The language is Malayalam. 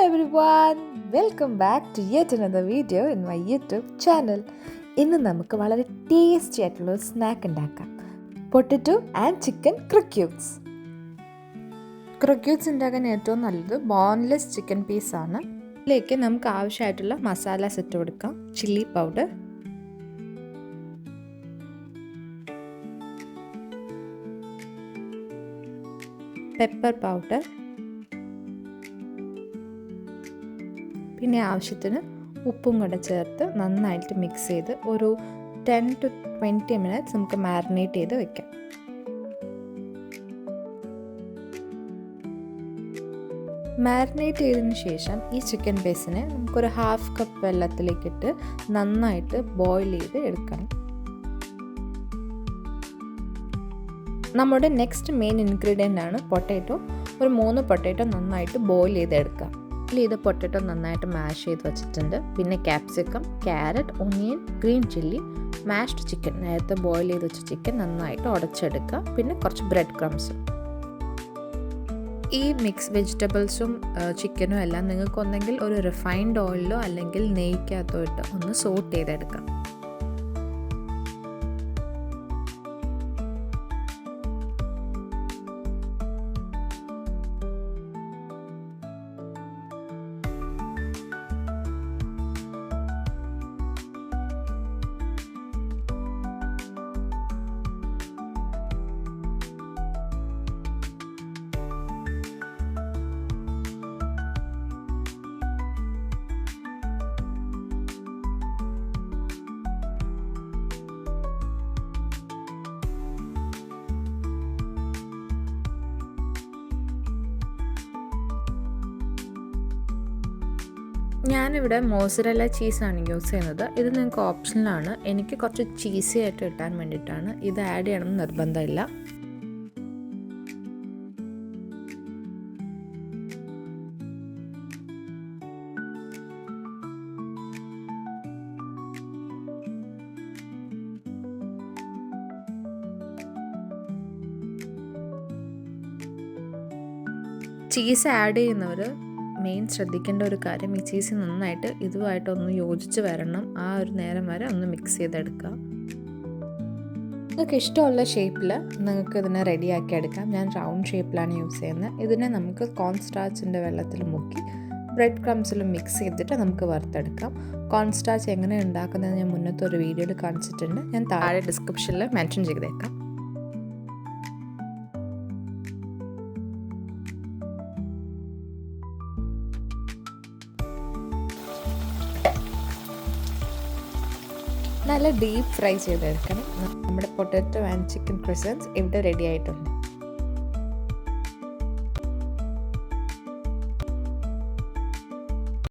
everyone, welcome back to yet another video in my YouTube channel. ഇന്ന് നമുക്ക് വളരെ ടേസ്റ്റി ആയിട്ടുള്ള ഒരു സ്നാക്ക് ഉണ്ടാക്കാം. Potato and chicken croquettes. Croquettes ഉണ്ടാക്കാൻ ഏറ്റവും നല്ലത് ബോൺലെസ് ചിക്കൻ പീസാണ്. ഇതിലേക്ക് നമുക്ക് ആവശ്യമായിട്ടുള്ള മസാലാസ് ഇട്ട് കൊടുക്കാം. ചില്ലി പൗഡർ, പെപ്പർ പൗഡർ, പിന്നെ ആവശ്യത്തിന് ഉപ്പും കൂടെ ചേർത്ത് നന്നായിട്ട് മിക്സ് ചെയ്ത് ഒരു 10 to 20 മിനിറ്റ്സ് നമുക്ക് മാരിനേറ്റ് ചെയ്ത് വെക്കാം. മാരിനേറ്റ് ചെയ്തതിന് ശേഷം ഈ ചിക്കൻ പീസിനെ നമുക്കൊരു 1/2 കപ്പ് വെള്ളത്തിലേക്കിട്ട് നന്നായിട്ട് ബോയിൽ ചെയ്ത് എടുക്കണം. നമ്മുടെ നെക്സ്റ്റ് മെയിൻ ഇൻഗ്രീഡിയൻ്റ് ആണ് പൊട്ടാറ്റോ. ഒരു 3 പൊട്ടാറ്റോ നന്നായിട്ട് ബോയിൽ ചെയ്തെടുക്കാം. ഇത് പൊട്ടറ്റോ നന്നായിട്ട് മാഷ് ചെയ്ത് വെച്ചിട്ടുണ്ട്. പിന്നെ capsicum, carrot, onion, green chilli, mashed chicken, നേരത്തെ ബോയിൽ ചെയ്ത് വെച്ച ചിക്കൻ നന്നായിട്ട് ഉടച്ചെടുക്കുക. പിന്നെ കുറച്ച് ബ്രെഡ് ക്രംസും. ഈ മിക്സ് വെജിറ്റബിൾസും ചിക്കനും എല്ലാം നിങ്ങൾക്ക് ഒന്നെങ്കിൽ ഒരു റിഫൈൻഡ് ഓയിലോ അല്ലെങ്കിൽ നെയ്ക്കകത്തോ ഇട്ട് ഒന്ന് സോട്ട് ചെയ്തെടുക്കാം. ഞാനിവിടെ മോസറല്ല ചീസാണ് യൂസ് ചെയ്യുന്നത്. ഇത് നിങ്ങൾക്ക് ഓപ്ഷനിലാണ്. എനിക്ക് കുറച്ച് ചീസി ആയിട്ട് കിട്ടാൻ വേണ്ടിയിട്ടാണ്. ഇത് ആഡ് ചെയ്യണമെന്ന് നിർബന്ധമില്ല. ചീസ് ആഡ് ചെയ്യുന്നവർ മെയിൻ ശ്രദ്ധിക്കേണ്ട ഒരു കാര്യം, ഈ ചീസ് നന്നായിട്ട് ഇതുമായിട്ടൊന്ന് യോജിച്ച് വരണം. ആ ഒരു നേരം വരെ ഒന്ന് മിക്സ് ചെയ്തെടുക്കുക. നിങ്ങൾക്ക് ഇഷ്ടമുള്ള ഷേപ്പിൽ നിങ്ങൾക്ക് ഇതിനെ റെഡിയാക്കി എടുക്കാം. ഞാൻ റൗണ്ട് ഷേപ്പിലാണ് യൂസ് ചെയ്യുന്നത്. ഇതിനെ നമുക്ക് കോൺ സ്റ്റാർച്ചിൻ്റെ വെള്ളത്തിൽ മുക്കി ബ്രെഡ് ക്രംസിലും മിക്സ് ചെയ്തിട്ട് നമുക്ക് വറുത്തെടുക്കാം. കോൺ സ്റ്റാർച്ച് എങ്ങനെ ഉണ്ടാക്കുന്നത് ഞാൻ മുന്നത്തെ ഒരു വീഡിയോയിൽ കാണിച്ചിട്ടുണ്ട്. ഞാൻ താഴെ ഡിസ്ക്രിപ്ഷനിൽ മെൻഷൻ ചെയ്തേക്കാം. നല്ല ഡീപ്പ് ഫ്രൈ ചെയ്തെടുക്കണം. നമ്മുടെ പൊട്ടാറ്റോ ആൻഡ് ചിക്കൻ ക്രസൻസ് ഇവിടെ റെഡി ആയിട്ടുണ്ട്.